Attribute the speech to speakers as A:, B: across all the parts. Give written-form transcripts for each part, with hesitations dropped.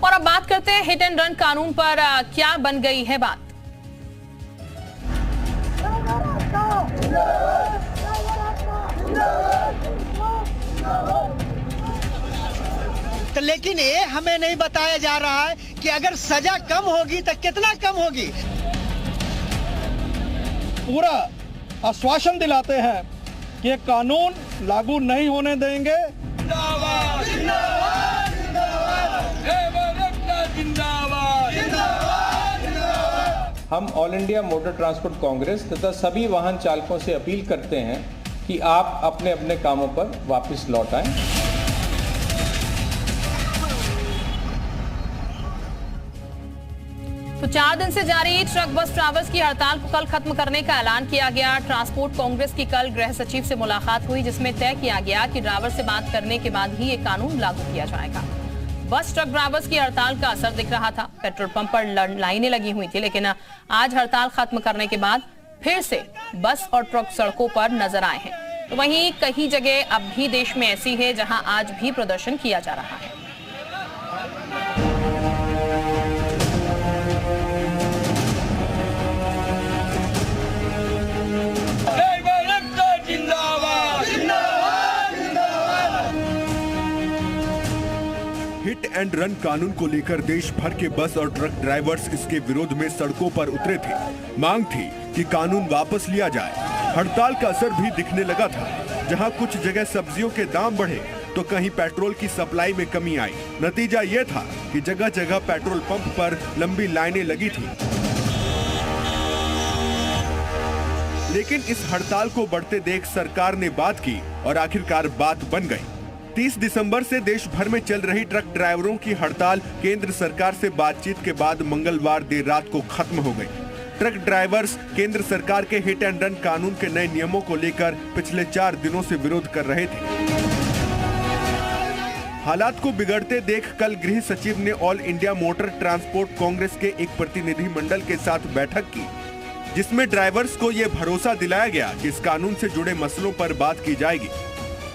A: और अब बात करते हैं हिट एंड रन कानून पर क्या बन गई है बात।
B: लेकिन ये हमें नहीं बताया जा रहा है कि अगर सजा कम होगी तो कितना कम होगी।
C: पूरा आश्वासन दिलाते हैं कि कानून लागू नहीं होने देंगे।
D: जिंदाबाद, जिंदाबाद, जिंदाबाद, जिंदाबाद, जिंदाबाद।
E: हम all India motor transport Congress तथा सभी वाहन चालकों से अपील करते हैं कि आप अपने अपने कामों पर वापस लौट आएं।
A: तो 4 दिन से जारी ट्रक बस ड्राइवर्स की हड़ताल को कल खत्म करने का ऐलान किया गया। ट्रांसपोर्ट कांग्रेस की कल गृह सचिव से मुलाकात हुई, जिसमें तय किया गया कि ड्राइवर से बात करने के बाद ही ये कानून लागू किया जाएगा। बस ट्रक ड्राइवर्स की हड़ताल का असर दिख रहा था। पेट्रोल पंप पर लाइनें लगी हुई थी, लेकिन आज हड़ताल खत्म करने के बाद फिर से बस और ट्रक सड़कों पर नजर आए हैं। तो वहीं कई जगह अब भी देश में ऐसी है जहां आज भी प्रदर्शन किया जा रहा है।
F: हिट एंड रन कानून को लेकर देश भर के बस और ट्रक ड्राइवर्स इसके विरोध में सड़कों पर उतरे थे। मांग थी कि कानून वापस लिया जाए। हड़ताल का असर भी दिखने लगा था। जहां कुछ जगह सब्जियों के दाम बढ़े तो कहीं पेट्रोल की सप्लाई में कमी आई। नतीजा ये था कि जगह जगह पेट्रोल पंप पर लंबी लाइनें लगी थी। लेकिन इस हड़ताल को बढ़ते देख सरकार ने बात की और आखिरकार बात बन गई। 30 दिसंबर से देश भर में चल रही ट्रक ड्राइवरों की हड़ताल केंद्र सरकार से बातचीत के बाद मंगलवार देर रात को खत्म हो गई। ट्रक ड्राइवर्स केंद्र सरकार के हिट एंड रन कानून के नए नियमों को लेकर पिछले 4 दिनों से विरोध कर रहे थे। हालात को बिगड़ते देख कल गृह सचिव ने all India motor transport Congress के एक प्रतिनिधि मंडल के साथ बैठक की, जिसमें ड्राइवर्स को ये भरोसा दिलाया गया कि इस कानून से जुड़े मसलों पर बात की जाएगी।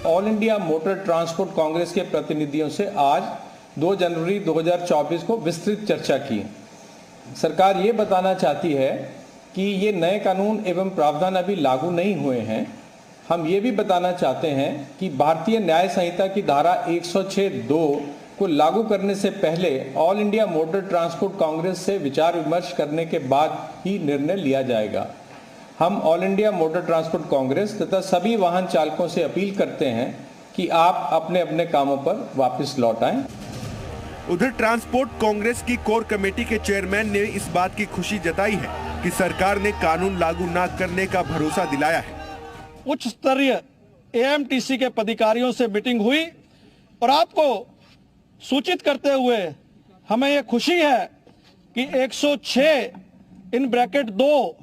E: All India motor transport Congress के प्रतिनिधियों से आज 2 जनवरी 2024 को विस्तृत चर्चा की। सरकार ये बताना चाहती है कि ये नए कानून एवं प्रावधान अभी लागू नहीं हुए हैं। हम ये भी बताना चाहते हैं कि भारतीय न्याय संहिता की धारा 106(2) को लागू करने से पहले all India motor transport Congress से विचार विमर्श करने के बाद ही निर्णय लिया जाएगा। हम all India motor transport Congress तथा सभी वाहन चालकों से अपील करते हैं कि आप अपने अपने कामों पर वापस लौट आएं।
F: उधर ट्रांसपोर्ट कांग्रेस की कोर कमेटी के चेयरमैन ने इस बात की खुशी जताई है कि सरकार ने कानून लागू न करने का भरोसा दिलाया है।
C: उच्च स्तरीय एएमटीसी के पदाधिकारियों से मीटिंग हुई और आपको सूचित करते हुए हमें यह खुशी है कि 106(2)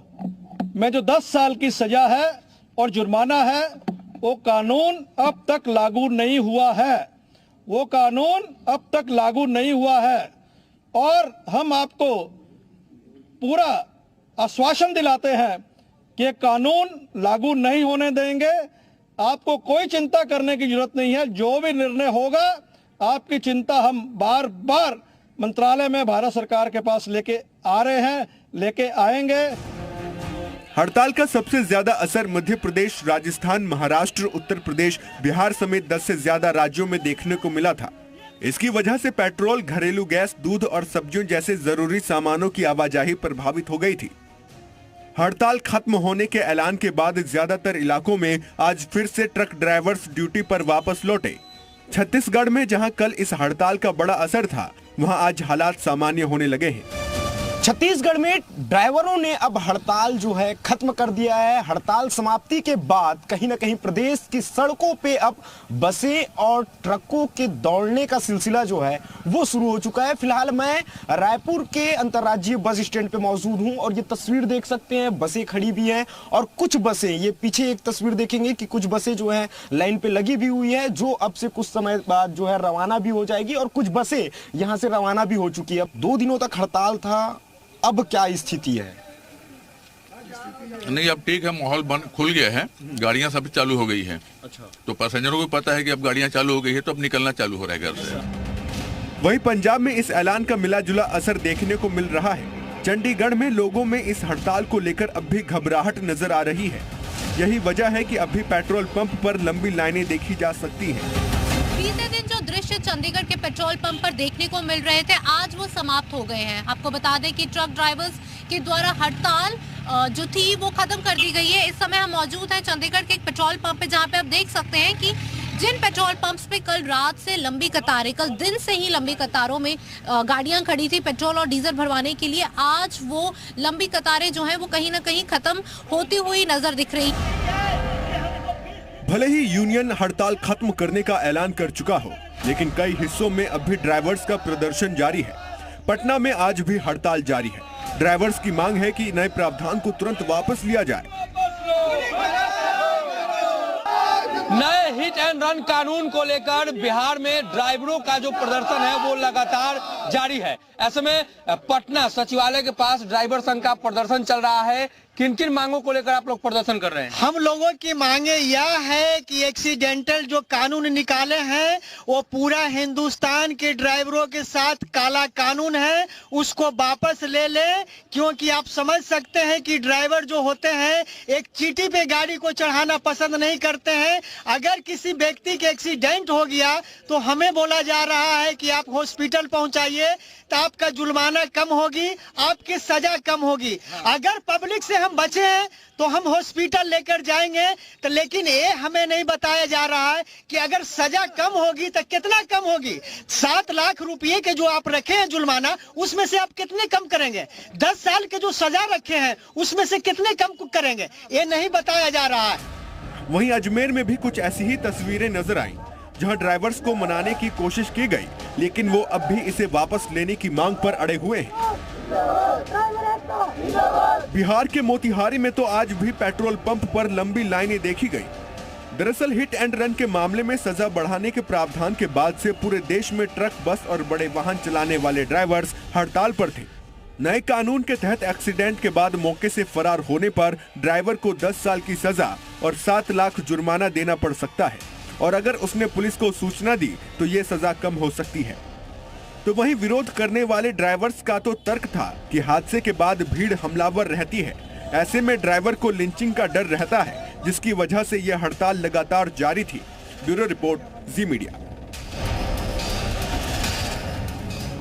C: में जो 10 साल की सजा है और जुर्माना है, वो कानून अब तक लागू नहीं हुआ है। वो कानून अब तक लागू नहीं हुआ है और हम आपको पूरा आश्वासन दिलाते हैं कि कानून लागू नहीं होने देंगे। आपको कोई चिंता करने की जरूरत नहीं है। जो भी निर्णय होगा, आपकी चिंता हम बार बार मंत्रालय में भारत सरकार के पास लेके आ रहे हैं, लेके आएंगे।
F: हड़ताल का सबसे ज्यादा असर मध्य प्रदेश, राजस्थान, महाराष्ट्र, उत्तर प्रदेश, बिहार समेत 10 से ज्यादा राज्यों में देखने को मिला था। इसकी वजह से पेट्रोल, घरेलू गैस, दूध और सब्जियों जैसे जरूरी सामानों की आवाजाही प्रभावित हो गई थी। हड़ताल खत्म होने के ऐलान के बाद ज्यादातर इलाकों में आज फिर से ट्रक ड्राइवर्स ड्यूटी पर वापस लौटे। छत्तीसगढ़ में जहां कल इस हड़ताल का बड़ा असर था, वहां आज हालात सामान्य होने लगे हैं।
G: छत्तीसगढ़ में ड्राइवरों ने अब हड़ताल जो है खत्म कर दिया है। हड़ताल समाप्ति के बाद कहीं ना कहीं प्रदेश की सड़कों पे अब बसें और ट्रकों के दौड़ने का सिलसिला जो है वो शुरू हो चुका है। फिलहाल मैं रायपुर के अंतर्राज्यीय बस स्टैंड पे मौजूद हूं और ये तस्वीर देख सकते हैं, बसें खड़ी भी हैं और कुछ बसें, ये पीछे एक तस्वीर देखेंगे कि कुछ बसें जो है लाइन पे लगी भी हुई है, जो अब से कुछ समय बाद जो है रवाना भी हो जाएगी और कुछ बसें यहां से रवाना भी हो चुकी है। 2 दिनों तक हड़ताल था, अब क्या स्थिति है?
D: नहीं, अब ठीक है, माहौल खुल गया है, गाड़ियां सब चालू हो गई हैं। अच्छा, तो पैसेंजरों को पता है कि अब गाड़ियां चालू हो गई है, तो अब निकलना चालू हो रहा है घर से।
F: वहीं पंजाब में इस ऐलान का मिला जुला असर देखने को मिल रहा है। चंडीगढ़ में लोगों में इस हड़ताल को लेकर अब भी घबराहट नजर आ रही है। यही वजह है कि अब भी पेट्रोल पंप पर लंबी लाइनें देखी जा सकती हैं।
H: बीते दिन जो दृश्य चंडीगढ़ के पेट्रोल पंप पर देखने को मिल रहे थे, आज वो समाप्त हो गए हैं। आपको बता दें कि ट्रक ड्राइवर्स के द्वारा हड़ताल जो थी वो खत्म कर दी गई है। इस समय हम मौजूद हैं चंडीगढ़ के एक पेट्रोल पंप पे, जहाँ पे आप देख सकते हैं कि जिन पेट्रोल पंप्स पे कल रात से लंबी कतारें, कल दिन से ही लंबी कतारों में गाड़ियां खड़ी थी पेट्रोल और डीजल भरवाने के लिए, आज वो लंबी कतारें जो हैं वो कहीं ना कहीं खत्म होती हुई नजर दिख रही।
F: भले ही यूनियन हड़ताल खत्म करने का ऐलान कर चुका हो, लेकिन कई हिस्सों में अब भी ड्राइवर्स का प्रदर्शन जारी है। पटना में आज भी हड़ताल जारी है। ड्राइवर्स की मांग है कि नए प्रावधान को तुरंत वापस लिया जाए।
I: नए हिट एंड रन कानून को लेकर बिहार में ड्राइवरों का जो प्रदर्शन है वो लगातार जारी है। ऐसे में पटना सचिवालय के पास ड्राइवर संघ का प्रदर्शन चल रहा है। किन किन मांगों को लेकर आप लोग प्रदर्शन कर रहे हैं?
B: हम लोगों की मांगे यह है कि एक्सीडेंटल जो कानून निकाले हैं वो पूरा हिंदुस्तान के ड्राइवरों के साथ काला कानून है, उसको वापस ले ले। क्योंकि आप समझ सकते हैं कि ड्राइवर जो होते हैं एक चीटी पे गाड़ी को चढ़ाना पसंद नहीं करते हैं। अगर किसी व्यक्ति के एक्सीडेंट हो गया तो हमें बोला जा रहा है कि आप हॉस्पिटल पहुंचाइए तो आपका जुर्माना कम होगी, आपकी सजा कम होगी। अगर पब्लिक से हम बचे हैं तो हम हॉस्पिटल लेकर जाएंगे, तो लेकिन ये हमें नहीं बताया जा रहा है कि अगर सजा कम होगी तो कितना कम होगी। 7 लाख रुपए के जो आप रखे हैं जुर्माना, उसमें से आप कितने कम करेंगे? 10 साल के जो सजा रखे हैं उसमें से कितने कम करेंगे, ये नहीं बताया जा रहा है।
F: वहीं अजमेर में भी कुछ ऐसी ही तस्वीरें नजर आईं, जहां ड्राइवर्स को मनाने की कोशिश की गई, लेकिन वो अब भी इसे वापस लेने की मांग पर अड़े हुए हैं। बिहार के मोतिहारी में तो आज भी पेट्रोल पंप पर लंबी लाइनें देखी गई। दरअसल हिट एंड रन के मामले में सजा बढ़ाने के प्रावधान के बाद से पूरे देश में ट्रक, बस और बड़े वाहन चलाने वाले ड्राइवर्स हड़ताल पर थे। नए कानून के तहत एक्सीडेंट के बाद मौके से फरार होने पर ड्राइवर को 10 साल की सजा और 7 लाख जुर्माना देना पड़ सकता है, और अगर उसने पुलिस को सूचना दी तो ये सजा कम हो सकती है। तो वहीं विरोध करने वाले ड्राइवर्स का तो तर्क था कि हादसे के बाद भीड़ हमलावर रहती है, ऐसे में ड्राइवर को लिंचिंग का डर रहता है, जिसकी वजह से यह हड़ताल लगातार जारी थी। ब्यूरो रिपोर्ट, जी मीडिया।